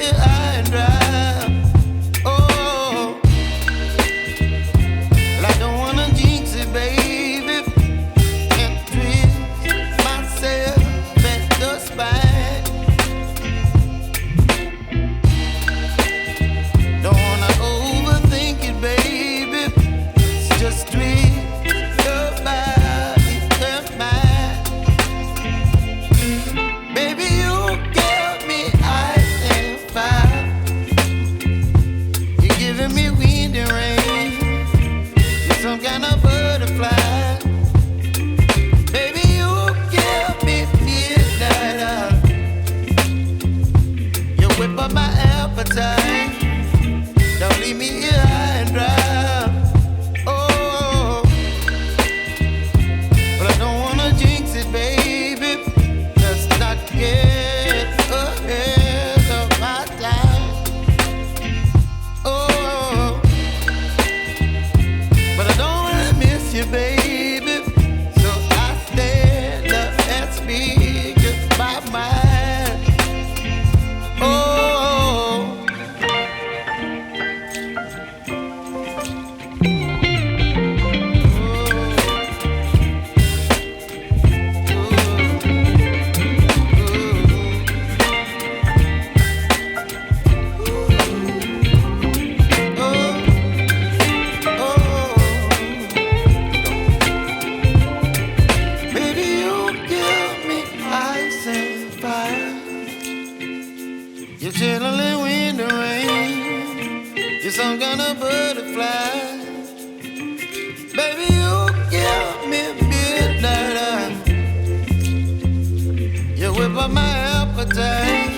here high and dry. Oh, well, I don't wanna jinx it, baby, and twist myself at the spine. Don't wanna overthink it, baby. It's just twist your body and mine. Baby, you give me ice and fire. You're giving me wind and rain. You're some kind of butterfly. Baby, you give me midnight. You whip up my appetite. Don't leave me here high and dry. Oh, but I don't wanna jinx it, baby. Let's not get ahead of my time. Oh, but I don't wanna miss you, baby. So I stand up and speak my mind. Oh. Baby, you give me ice and fire. You're chilling wind and rain. You're some kind of butterfly. Baby, you give me midnight. You whip up my appetite.